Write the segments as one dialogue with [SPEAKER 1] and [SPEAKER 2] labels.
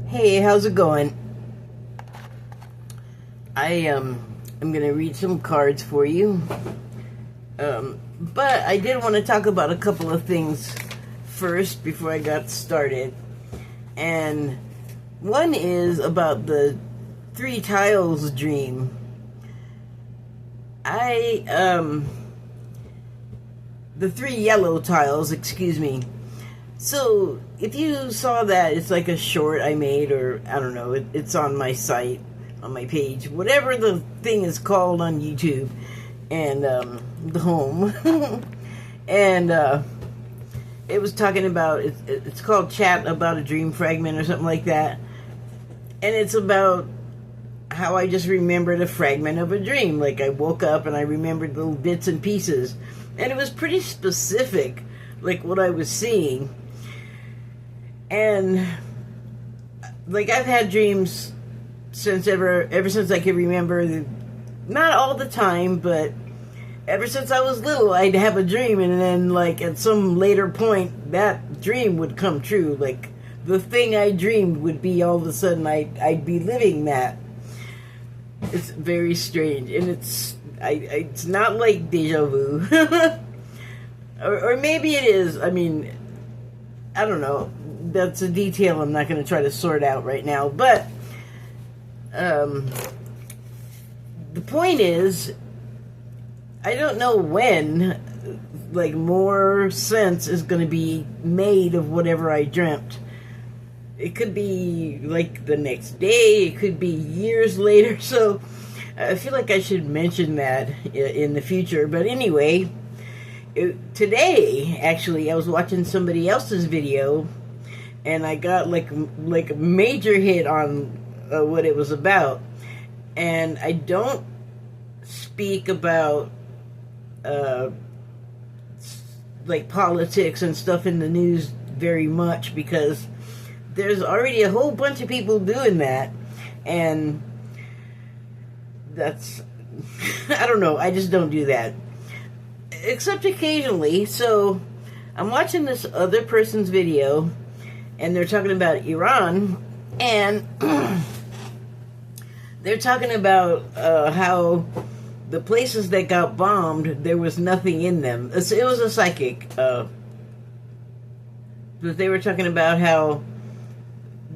[SPEAKER 1] Hey, how's it going? I'm gonna read some cards for you. But I did want to talk about a couple of things first before I got started. And one is about the three tiles dream. The three yellow tiles, excuse me. So, if you saw that, it's like a short I made, or I don't know, it's on my site, on my page, whatever the thing is called on YouTube, and the home. And it was talking about, it's called Chat About a Dream Fragment or something like that. And it's about how I just remembered a fragment of a dream. Like I woke up and I remembered little bits and pieces. And it was pretty specific, like what I was seeing. And like I've had dreams ever since I can remember. Not all the time, but ever since I was little, I'd have a dream, and then like at some later point, that dream would come true. Like the thing I dreamed would be all of a sudden I'd be living that. It's very strange, and it's not like deja vu, or maybe it is. I mean, I don't know. That's a detail I'm not going to try to sort out right now. But the point is, I don't know when, like, more sense is going to be made of whatever I dreamt. It could be, like, the next day. It could be years later. So I feel like I should mention that in the future. But anyway, today, actually, I was watching somebody else's video, and I got like a major hit on what it was about. And I don't speak about like politics and stuff in the news very much, because there's already a whole bunch of people doing that, and that's I don't know, I just don't do that, except occasionally. So I'm watching this other person's video, and they're talking about Iran, and they're talking about how the places that got bombed, there was nothing in them. It was a psychic, but they were talking about how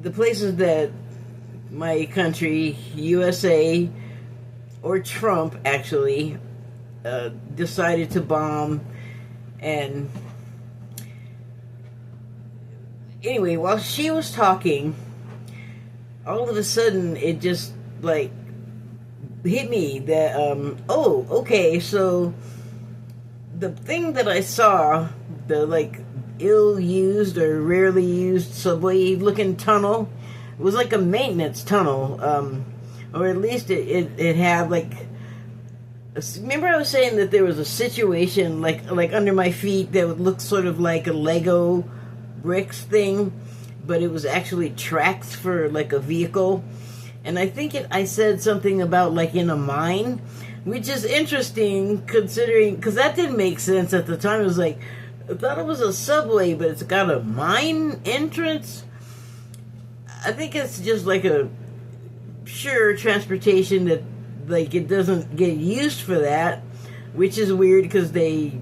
[SPEAKER 1] the places that my country, USA, or Trump actually decided to bomb. And anyway, while she was talking, all of a sudden it just like hit me that oh, okay, so the thing that I saw, the like ill-used or rarely used subway looking tunnel, was like a maintenance tunnel, or at least it had like, remember I was saying that there was a situation like under my feet that would look sort of like a Lego bricks thing, but it was actually tracks for like a vehicle. And I think I said something about like in a mine, which is interesting considering, because that didn't make sense at the time. It was like, I thought it was a subway, but it's got a mine entrance. I think it's just like a sure transportation that like it doesn't get used for that, which is weird because they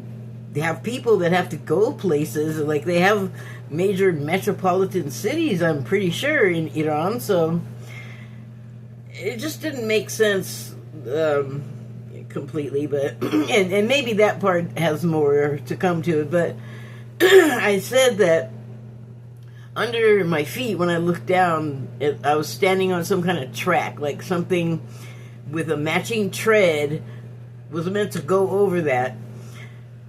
[SPEAKER 1] have people that have to go places. Like they have major metropolitan cities, I'm pretty sure, in Iran. So it just didn't make sense completely, but and maybe that part has more to come to it. But I said that under my feet, when I looked down, I was standing on some kind of track, like something with a matching tread was meant to go over that.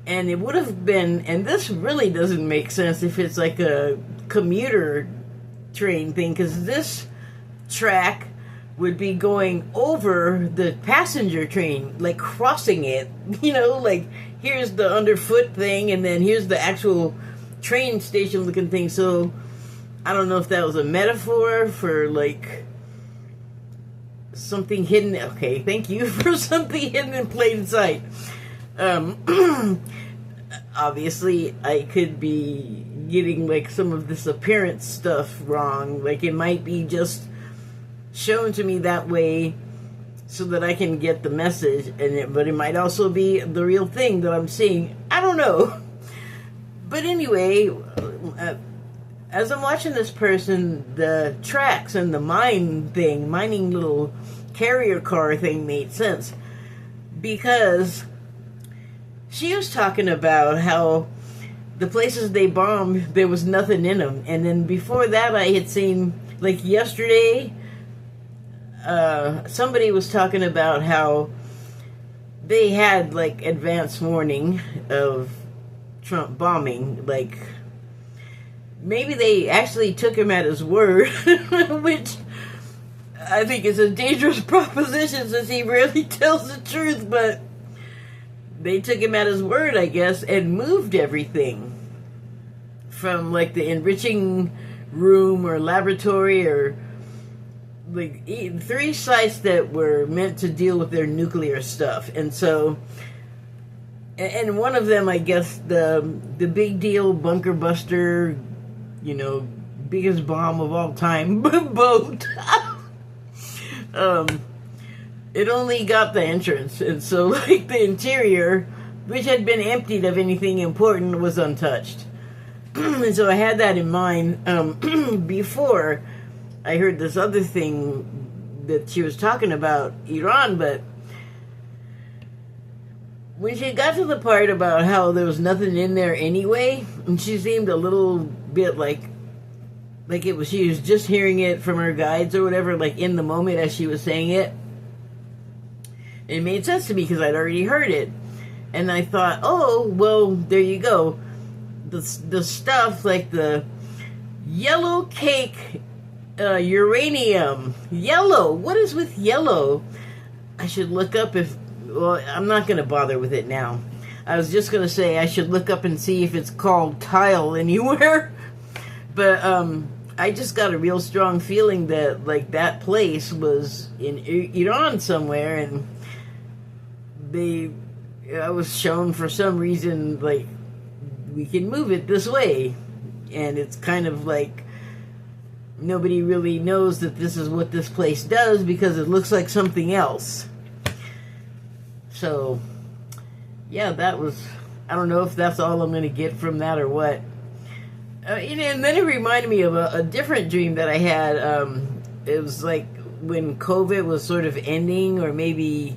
[SPEAKER 1] And it would have been, and this really doesn't make sense if it's like a commuter train thing, because this track would be going over the passenger train, like crossing it, you know, like here's the underfoot thing, and then here's the actual train station looking thing. So I don't know if that was a metaphor for like something hidden. Okay, thank you for something hidden in plain sight. Obviously I could be getting like some of this appearance stuff wrong. Like it might be just shown to me that way so that I can get the message, but it might also be the real thing that I'm seeing. I don't know. But anyway, as I'm watching this person, the tracks and the mining little carrier car thing made sense. Because she was talking about how the places they bombed, there was nothing in them. And then before that, I had seen, like yesterday, somebody was talking about how they had like advance warning of Trump bombing. Like maybe they actually took him at his word, which I think is a dangerous proposition since he rarely tells the truth, but they took him at his word, I guess, and moved everything from like the enriching room or laboratory or like 3 sites that were meant to deal with their nuclear stuff. And so, and one of them, I guess, the big deal bunker buster, you know, biggest bomb of all time boat. It only got the entrance, and so like the interior, which had been emptied of anything important, was untouched. And so I had that in mind before I heard this other thing that she was talking about Iran. But when she got to the part about how there was nothing in there anyway, and she seemed a little bit like it was, she was just hearing it from her guides or whatever, like in the moment as she was saying it. It made sense to me because I'd already heard it. And I thought, oh, well, there you go. The stuff like the yellow cake, uranium. Yellow. What is with yellow? I should look up well, I'm not going to bother with it now. I was just going to say I should look up and see if it's called tile anywhere. But I just got a real strong feeling that like that place was in Iran somewhere, and I was shown for some reason like we can move it this way, and it's kind of like nobody really knows that this is what this place does because it looks like something else. So yeah, that was, I don't know if that's all I'm going to get from that or what. And then it reminded me of a different dream that I had. It was like when COVID was sort of ending, or maybe,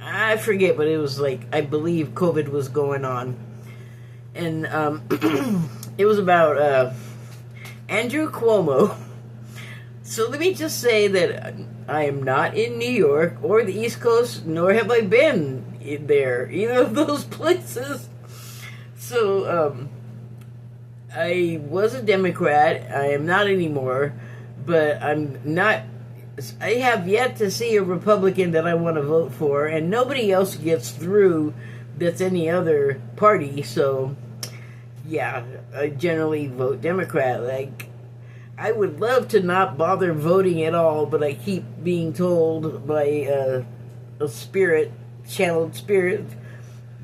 [SPEAKER 1] I forget, but it was like, I believe COVID was going on. And it was about Andrew Cuomo. So let me just say that I am not in New York or the East Coast, nor have I been there, either of those places. So, I was a Democrat. I am not anymore, but I have yet to see a Republican that I want to vote for, and nobody else gets through that's any other party. So yeah, I generally vote Democrat. Like, I would love to not bother voting at all, but I keep being told by a channeled spirit,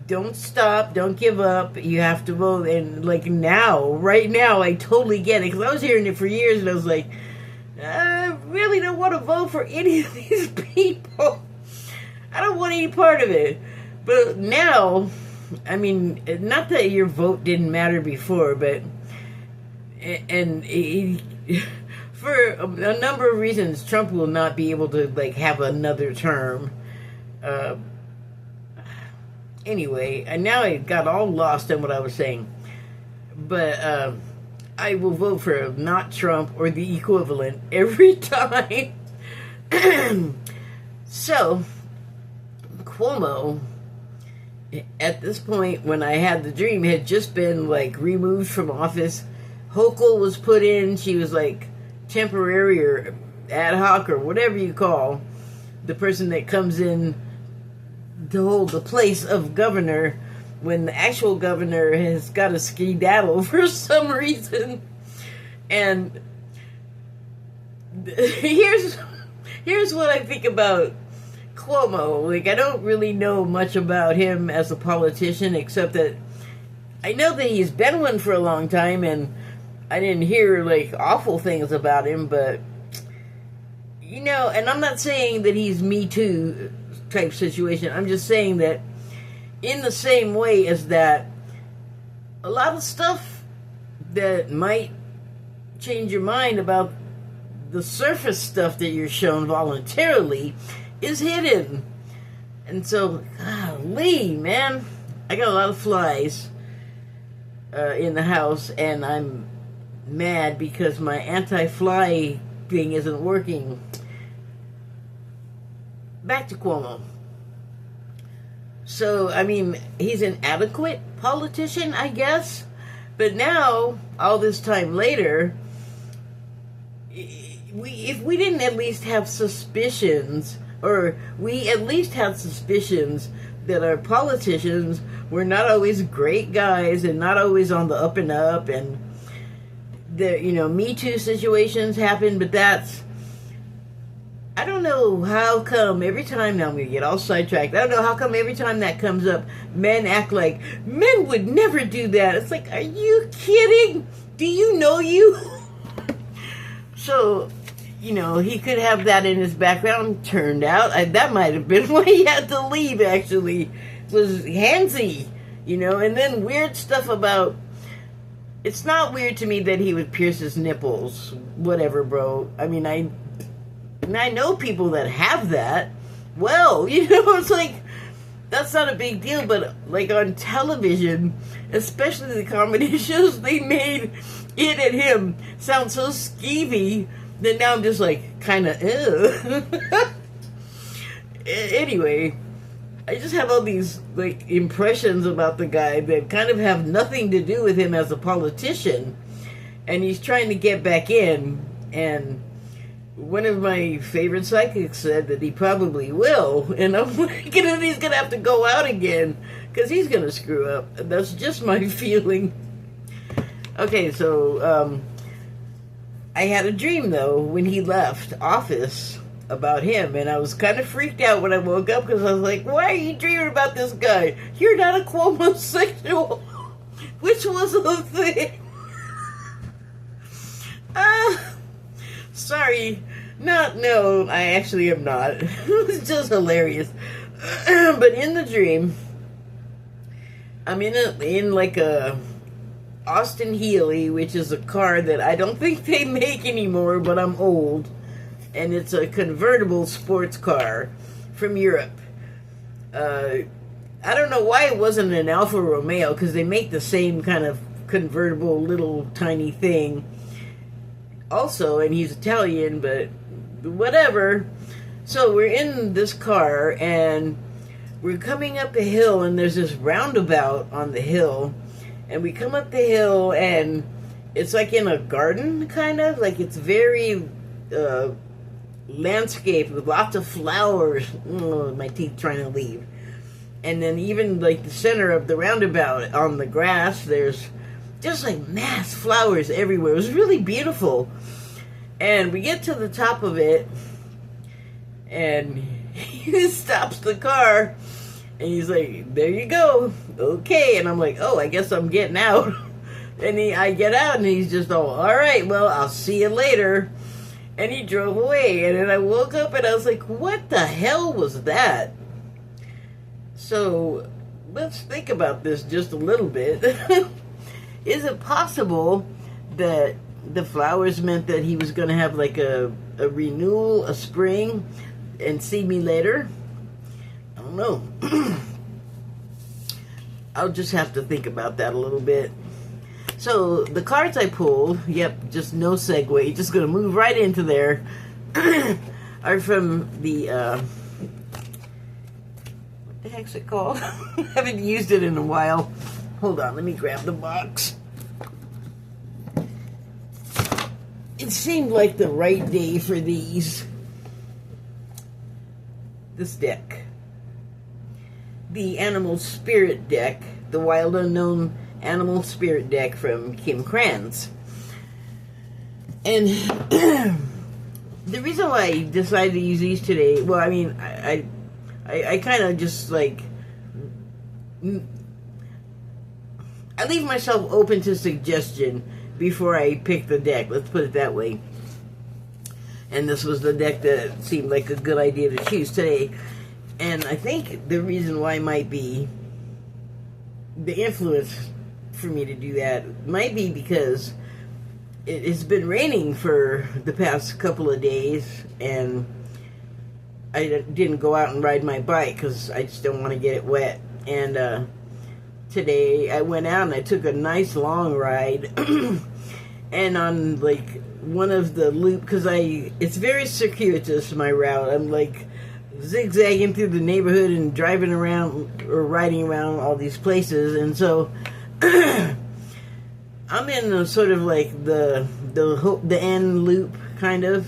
[SPEAKER 1] don't stop, don't give up, you have to vote. And like right now, I totally get it, because I was hearing it for years, and I was like, I really don't want to vote for any of these people. I don't want any part of it. But now, I mean, not that your vote didn't matter before, but for a number of reasons, Trump will not be able to like have another term. Anyway, and now I got all lost in what I was saying. But I will vote for not Trump or the equivalent every time. So, Cuomo, at this point when I had the dream, had just been like removed from office. Hochul was put in. She was like temporary or ad hoc or whatever you call the person that comes in to hold the place of governor when the actual governor has got a skedaddle for some reason. And here's what I think about Cuomo. Like, I don't really know much about him as a politician, except that I know that he's been one for a long time, and I didn't hear like awful things about him, but you know, and I'm not saying that he's Me Too type situation. I'm just saying that in the same way as that, a lot of stuff that might change your mind about the surface stuff that you're shown voluntarily is hidden. And so, golly, man, I got a lot of flies in the house, and I'm mad because my anti-fly thing isn't working. Back to Cuomo. So, I mean, he's an adequate politician, I guess. But now, all this time later, if we didn't at least have suspicions, or we at least had suspicions that our politicians were not always great guys and not always on the up and up, and the, you know, Me Too situations happen, but that's, I don't know how come every time, now I'm going to get all sidetracked, I don't know how come every time that comes up, men act like men would never do that. It's like, are you kidding? Do you know you? So, you know, he could have that in his background. Turned out, that might have been why he had to leave, actually, was handsy, you know, and then weird stuff about, it's not weird to me that he would pierce his nipples. Whatever, bro. I mean, I know people that have that. Well, you know, it's like, that's not a big deal, but like on television, especially the comedy shows, they made it and him sound so skeevy that now I'm just like, kind of, ew. Anyway, I just have all these like impressions about the guy that kind of have nothing to do with him as a politician, and he's trying to get back in, and one of my favorite psychics said that he probably will, and I'm like, and he's gonna have to go out again because he's gonna screw up. That's just my feeling. Okay, so I had a dream though when he left office about him, and I was kind of freaked out when I woke up because I was like, why are you dreaming about this guy? You're not a Cuomo-sexual. Which was the thing. Sorry. No, I actually am not. It was just hilarious. But in the dream, I'm in like a Austin Healey, which is a car that I don't think they make anymore, but I'm old. And it's a convertible sports car from Europe. I don't know why it wasn't an Alfa Romeo, because they make the same kind of convertible little tiny thing also, and he's Italian, but whatever. So we're in this car, and we're coming up a hill, and there's this roundabout on the hill, and we come up the hill, and it's like in a garden, kind of, like it's very landscape with lots of flowers. Oh, my teeth trying to leave. And then even like the center of the roundabout on the grass, there's just like mass flowers everywhere. It was really beautiful. And we get to the top of it, and he stops the car, and he's like, there you go. Okay. And I'm like, oh, I guess I'm getting out. And I get out, and he's just all right, well, I'll see you later. And he drove away. And then I woke up, and I was like, what the hell was that? So let's think about this just a little bit. Is it possible that the flowers meant that he was going to have like a renewal, a spring, and see me later? I don't know. I'll just have to think about that a little bit. So the cards I pulled, yep, just no segue, just going to move right into there, are from the, what the heck's it called? I haven't used it in a while. Hold on, let me grab the box. It seemed like the right day for these. This deck. The Animal Spirit deck. The Wild Unknown Animal Spirit deck from Kim Kranz. And the reason why I decided to use these today, well, I mean, I kind of just like, I leave myself open to suggestion before I pick the deck. Let's put it that way. And this was the deck that seemed like a good idea to choose today. And I think the reason why might be the influence for me to do that might be because it's been raining for the past couple of days, and I didn't go out and ride my bike because I just don't want to get it wet. And today I went out and I took a nice long ride and on like one of the loop, because it's very circuitous, my route. I'm like zigzagging through the neighborhood and driving around or riding around all these places, and so I'm in a sort of like the end loop kind of,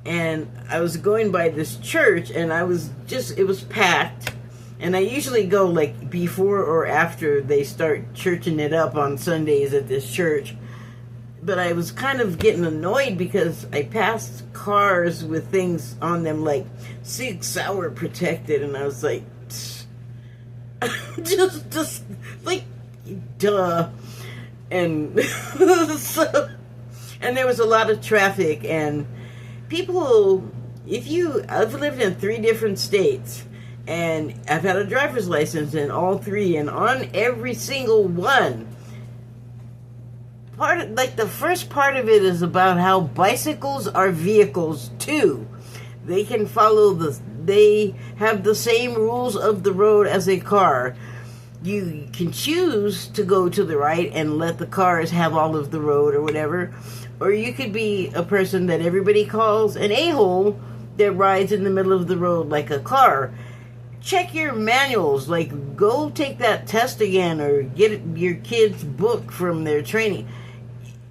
[SPEAKER 1] and I was going by this church, and it was packed, and I usually go like before or after they start churching it up on Sundays at this church. But I was kind of getting annoyed because I passed cars with things on them like Sig Sauer protected, and I was like, just like, duh. And so, and there was a lot of traffic, and people, I've lived in 3 different states, and I've had a driver's license in all 3, and on every single one, the first part of it is about how bicycles are vehicles too. They can they have the same rules of the road as a car. You can choose to go to the right and let the cars have all of the road or whatever, or you could be a person that everybody calls an a-hole that rides in the middle of the road like a car. Check your manuals, like go take that test again, or get your kid's book from their training.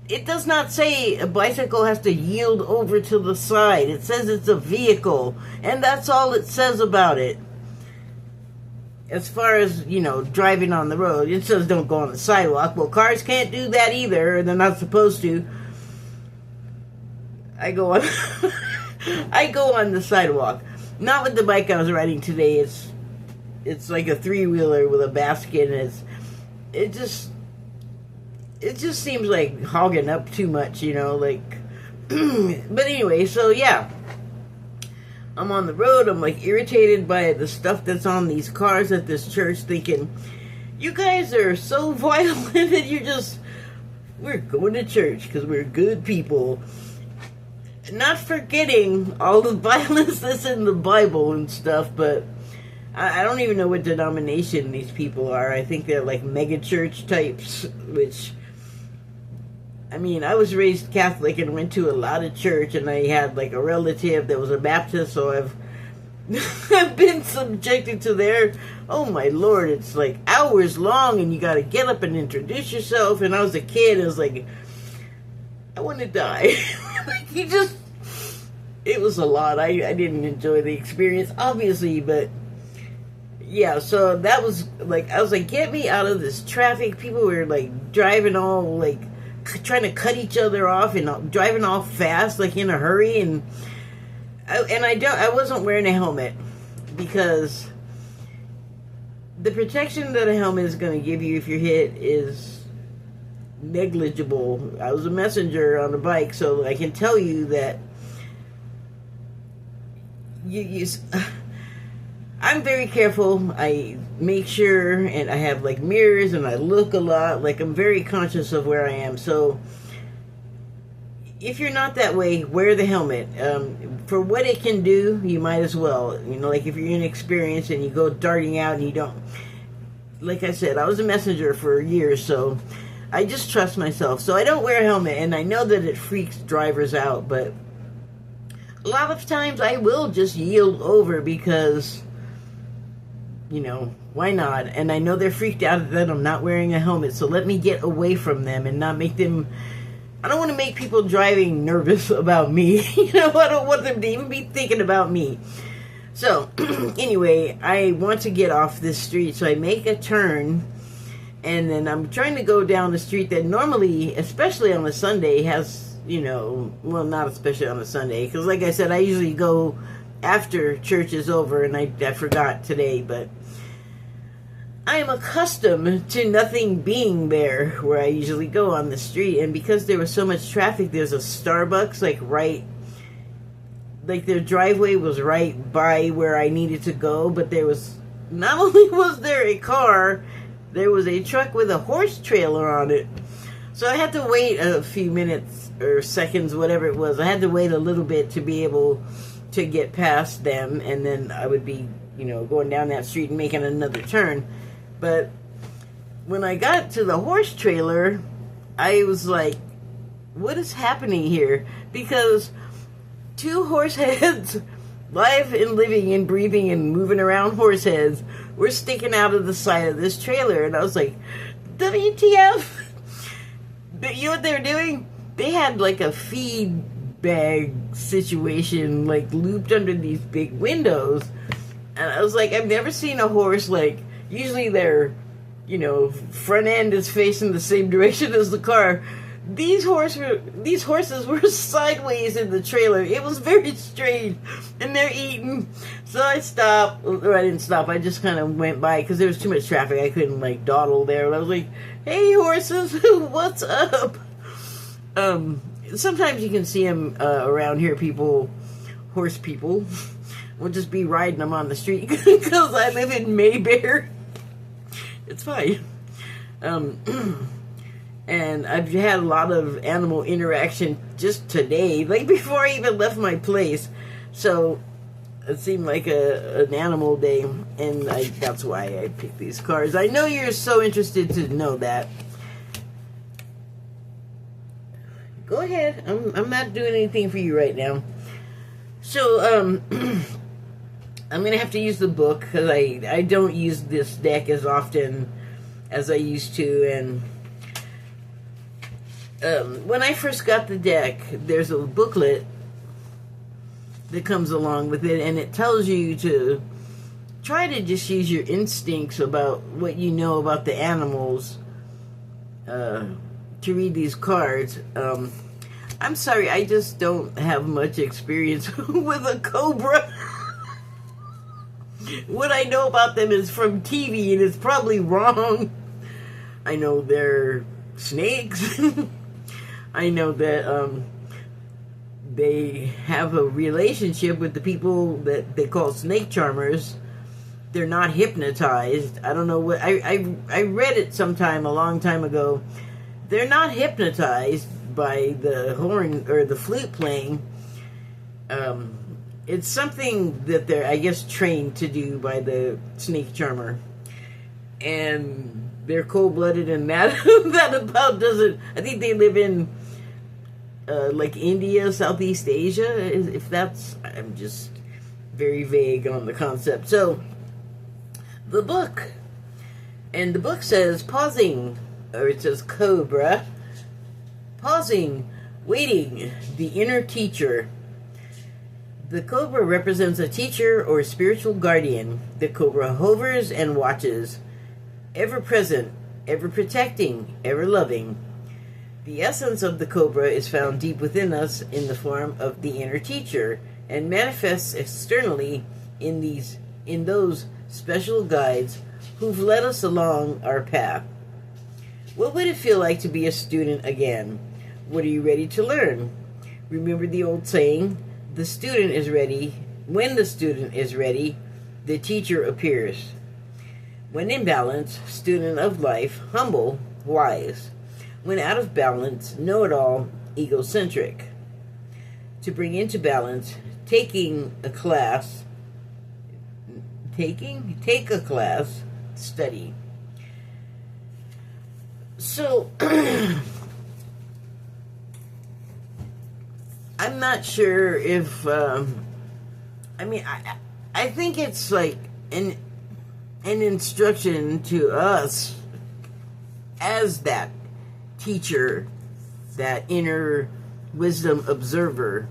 [SPEAKER 1] It does not say a bicycle has to yield over to the side. It says it's a vehicle, and that's all it says about it. As far as, driving on the road, it says don't go on the sidewalk. Well, cars can't do that either. They're not supposed to. I go on I go on the sidewalk. Not with the bike I was riding today. It's like a 3-wheeler with a basket, and it just seems like hogging up too much, like. But anyway, so yeah, I'm on the road. I'm like irritated by the stuff that's on these cars at this church, thinking, you guys are so violent that we're going to church because we're good people. Not forgetting all the violence that's in the Bible and stuff, but I don't even know what denomination these people are. I think they're like mega church types, which, I mean, I was raised Catholic and went to a lot of church, and I had like a relative that was a Baptist, so I've been subjected to their, oh my Lord, it's like hours long, and you gotta get up and introduce yourself. And I was a kid, and I was like, I want to die. It was a lot. I didn't enjoy the experience, obviously, but yeah, so that was like, I was like, get me out of this traffic. People were like driving all like trying to cut each other off and driving all fast, like in a hurry, and I wasn't wearing a helmet because the protection that a helmet is going to give you if you're hit is negligible. I was a messenger on a bike, so I can tell you that I'm very careful. I make sure, and I have like mirrors, and I look a lot. Like, I'm very conscious of where I am. So if you're not that way, wear the helmet. For what it can do, you might as well. Like if you're inexperienced and you go darting out and you don't, like I said, I was a messenger for years, so I just trust myself. So I don't wear a helmet, and I know that it freaks drivers out, but a lot of times I will just yield over because, why not? And I know they're freaked out that I'm not wearing a helmet, so let me get away from them and not make them, I don't want to make people driving nervous about me. I don't want them to even be thinking about me. So, anyway, I want to get off this street, so I make a turn, and then I'm trying to go down the street that normally, especially on a Sunday, has, well, not especially on a Sunday, because like I said, I usually go after church is over, and I forgot today, but I am accustomed to nothing being there where I usually go on the street, and because there was so much traffic, there's a Starbucks like their driveway was right by where I needed to go, but there was, not only was there a car, there was a truck with a horse trailer on it. So I had to wait a few minutes or seconds, whatever it was. I had to wait a little bit to be able to get past them, and then I would be, going down that street and making another turn. But when I got to the horse trailer, I was like, what is happening here? Because two horse heads, live and living and breathing and moving around horse heads, were sticking out of the side of this trailer. And I was like, WTF? But you know what they were doing? They had like a feed bag situation, like looped under these big windows. And I was like, I've never seen a horse usually their, front end is facing the same direction as the car. These horses were sideways in the trailer. It was very strange, and they're eating. So I stopped, or I didn't stop. I just kind of went by because there was too much traffic. I couldn't dawdle there. And I was like, "Hey, horses, what's up?" Sometimes you can see them around here. Horse people, will just be riding them on the street because I live in Mayberry. It's fine. And I've had a lot of animal interaction just today, before I even left my place. So it seemed like an animal day, and that's why I picked these cards. I know you're so interested to know that. Go ahead. I'm not doing anything for you right now. So I'm gonna have to use the book because I don't use this deck as often as I used to, and when I first got the deck, there's a booklet that comes along with it, and it tells you to try to just use your instincts about what you know about the animals to read these cards. I'm sorry, I just don't have much experience with a cobra. What I know about them is from TV, and it's probably wrong. I know they're snakes. I know that they have a relationship with the people that they call snake charmers. They're not hypnotized. I don't know what... I read it sometime, a long time ago. They're not hypnotized by the horn or the flute playing. It's something that they're, I guess, trained to do by the snake charmer. And they're cold-blooded, and that about does it. I think they live in India, Southeast Asia, if that's... I'm just very vague on the concept. So, the book. And the book says, pausing, or it says cobra, pausing, waiting, the inner teacher. The cobra represents a teacher or spiritual guardian. The cobra hovers and watches, ever present, ever protecting, ever loving. The essence of the cobra is found deep within us in the form of the inner teacher, and manifests externally in those special guides who've led us along our path. What would it feel like to be a student again? What are you ready to learn? Remember the old saying, the student is ready. When the student is ready, the teacher appears. When in balance, student of life, humble, wise. When out of balance, know-it-all, egocentric. To bring into balance, take a class, study. So, I'm not sure if, I think it's like an instruction to us as that teacher, that inner wisdom observer.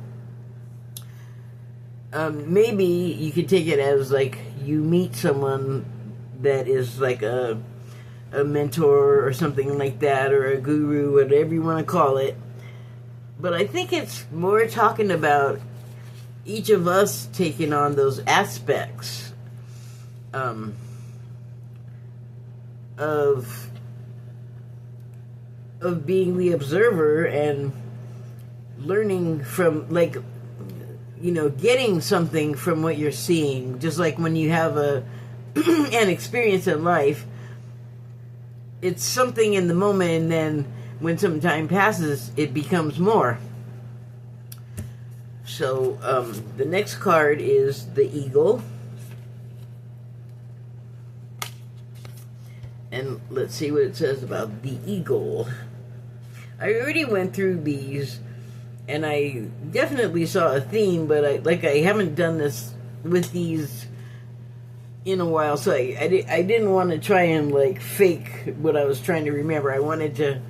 [SPEAKER 1] Maybe you could take it as you meet someone that is like a mentor or something like that, or a guru, whatever you want to call it. But I think it's more talking about each of us taking on those aspects. of being the observer and learning from, like, getting something from what you're seeing. Just like when you have an experience in life, it's something in the moment, and then when some time passes, it becomes more. So the next card is the eagle. And let's see what it says about the eagle. I already went through these, and I definitely saw a theme, but I haven't done this with these in a while, so I didn't want to try and like fake what I was trying to remember. I wanted to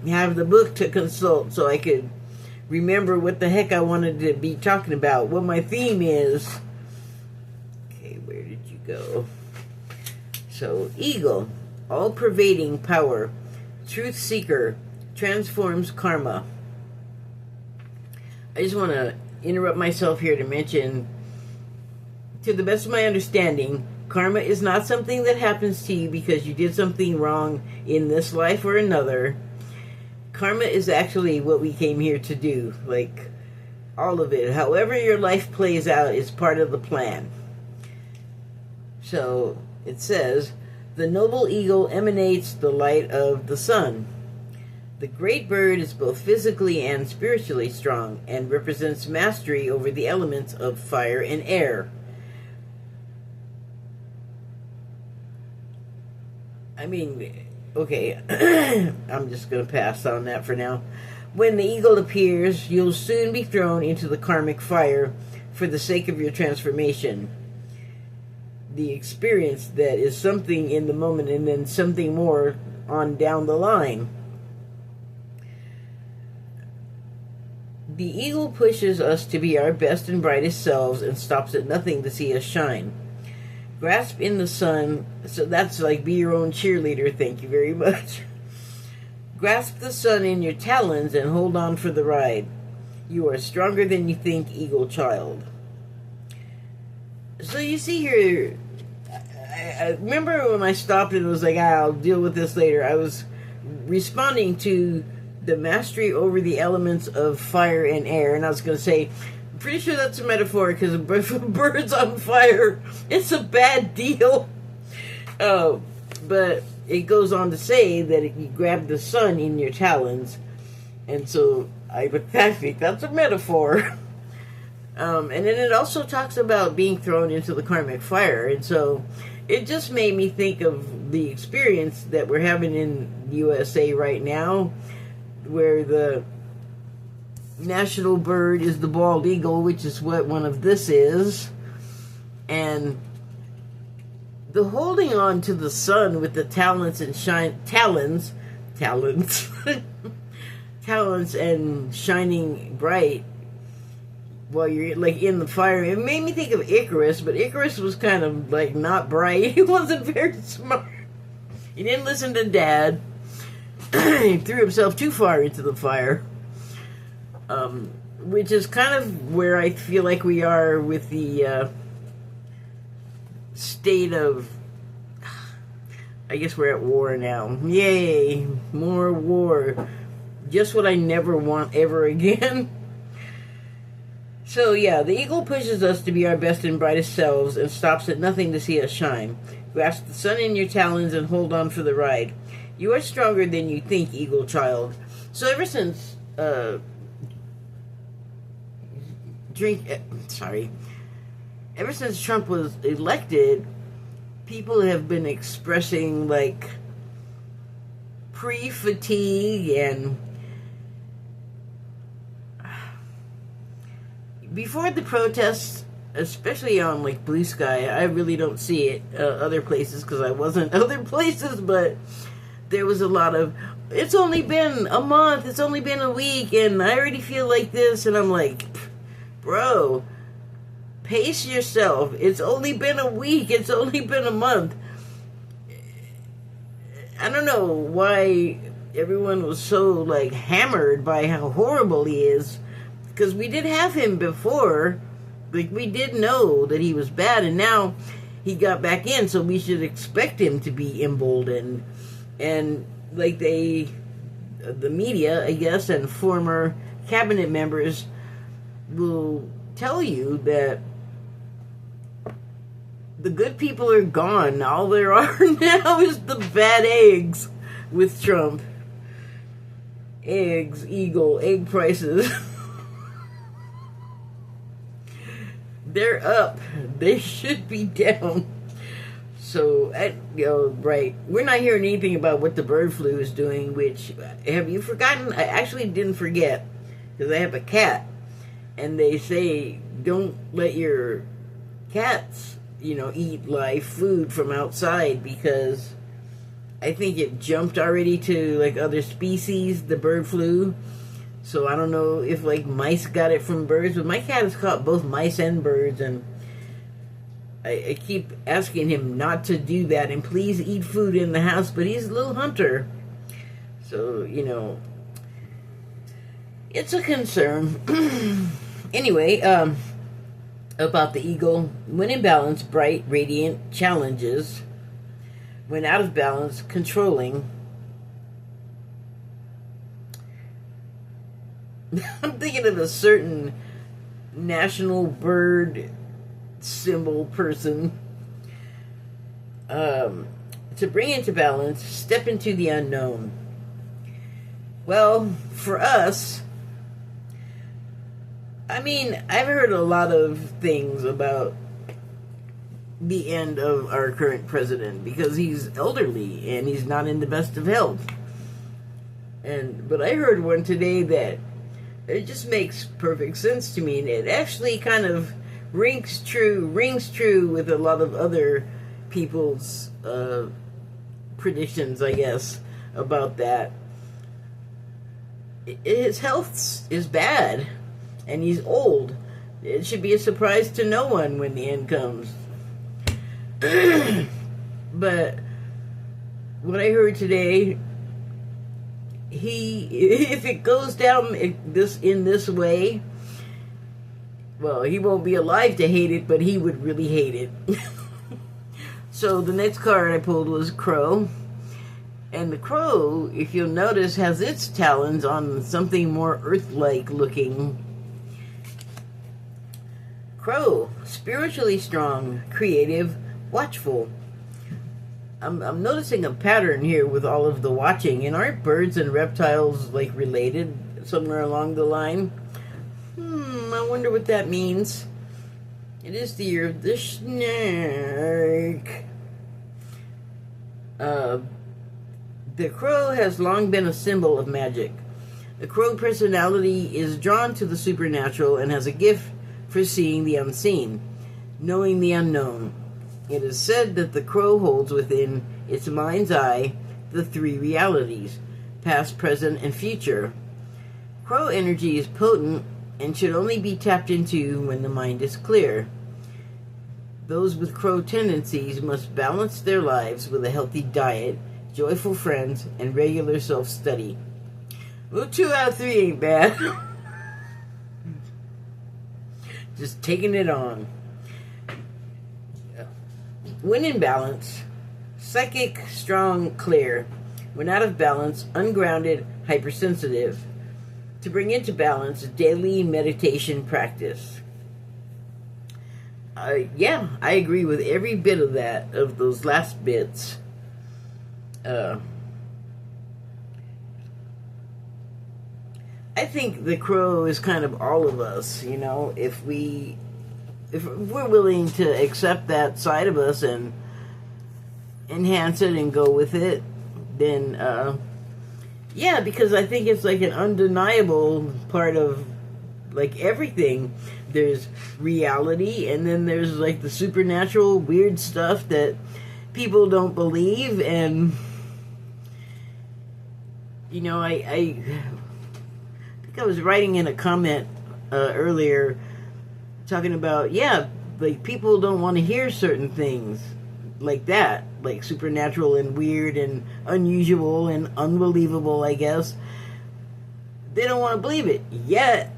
[SPEAKER 1] have the book to consult so I could remember what the heck I wanted to be talking about, what my theme is. Okay, where did you go? So, eagle, all-pervading power, truth seeker, transforms karma. I just want to interrupt myself here to mention, to the best of my understanding, karma is not something that happens to you because you did something wrong in this life or another. Karma is actually what we came here to do. Like, all of it. However your life plays out is part of the plan. So, it says, the noble eagle emanates the light of the sun. The great bird is both physically and spiritually strong and represents mastery over the elements of fire and air. I mean, okay, I'm just going to pass on that for now. When the eagle appears, you'll soon be thrown into the karmic fire for the sake of your transformation. The experience that is something in the moment and then something more on down the line. The eagle pushes us to be our best and brightest selves and stops at nothing to see us shine. Grasp in the sun, so that's like be your own cheerleader, thank you very much. Grasp the sun in your talons and hold on for the ride. You are stronger than you think, eagle child. So you see here, I remember when I stopped and was like, I'll deal with this later. I was responding to the mastery over the elements of fire and air, and I was going to say, I'm pretty sure that's a metaphor, because if a bird's on fire, it's a bad deal. But it goes on to say that you grab the sun in your talons, and so I think that's a metaphor. And then it also talks about being thrown into the karmic fire, and so it just made me think of the experience that we're having in USA right now, where the national bird is the bald eagle, which is what one of this is, and the holding on to the sun with the talons and talons and shining bright while you're like in the fire. It made me think of Icarus, but Icarus was kind of like not bright. He wasn't very smart. He didn't listen to Dad. He threw himself too far into the fire. Which is kind of where I feel like we are with the state of, I guess we're at war now. Yay, more war. Just what I never want ever again. So yeah, the eagle pushes us to be our best and brightest selves and stops at nothing to see us shine. Grasp the sun in your talons and hold on for the ride. You are stronger than you think, eagle child. So ever since ever since Trump was elected, people have been expressing like pre-fatigue, and before the protests, especially on like Blue Sky, I really don't see it other places because I wasn't other places, but there was a lot of, it's only been a month, it's only been a week, and I already feel like this, and I'm like, bro, pace yourself. It's only been a week, it's only been a month. I don't know why everyone was so like hammered by how horrible he is, because we did have him before. Like, we did know that he was bad, and now he got back in, so we should expect him to be emboldened. And like the media, I guess, and former cabinet members will tell you that the good people are gone. All there are now is the bad eggs with Trump. Eggs, Eagle, egg prices. They're up. They should be down. So, right. We're not hearing anything about what the bird flu is doing, which, have you forgotten? I actually didn't forget, because I have a cat. And they say, don't let your cats, eat live food from outside, because I think it jumped already to, other species, the bird flu. So I don't know if, mice got it from birds, but my cat has caught both mice and birds, and I keep asking him not to do that, and please eat food in the house, but he's a little hunter. So, it's a concern. Anyway, about the eagle. When in balance, bright, radiant, challenges. When out of balance, controlling. I'm thinking of a certain national bird symbol person. To bring into balance, step into the unknown. Well, for us, I've heard a lot of things about the end of our current president, because he's elderly and he's not in the best of health. But I heard one today that it just makes perfect sense to me, and it actually kind of rings true with a lot of other people's predictions, I guess, about that. His health is bad, and he's old. It should be a surprise to no one when the end comes. But what I heard today, if it goes down in this way, well, he won't be alive to hate it, but he would really hate it. So the next card I pulled was Crow. And the crow, if you'll notice, has its talons on something more earth-like looking. Crow, spiritually strong, creative, watchful. I'm noticing a pattern here with all of the watching. And aren't birds and reptiles, related somewhere along the line? I wonder what that means. It is the year of the snake. The crow has long been a symbol of magic. The crow personality is drawn to the supernatural and has a gift for seeing the unseen, knowing the unknown. It is said that the crow holds within its mind's eye the three realities, past, present, and future. Crow energy is potent and should only be tapped into when the mind is clear. Those with crow tendencies must balance their lives with a healthy diet, joyful friends, and regular self-study. Well, 2 out of 3 ain't bad. Just taking it on. When in balance, psychic, strong, clear. When out of balance, ungrounded, hypersensitive. To bring into balance, daily meditation practice. Yeah, I agree with every bit of that, of those last bits. I think the crow is kind of all of us, if we're willing to accept that side of us and enhance it and go with it, then yeah, because I think it's an undeniable part of everything. There's reality, and then there's the supernatural weird stuff that people don't believe. And I think I was writing in a comment earlier talking about, people don't want to hear certain things like that, supernatural and weird and unusual and unbelievable, I guess. They don't want to believe it yet.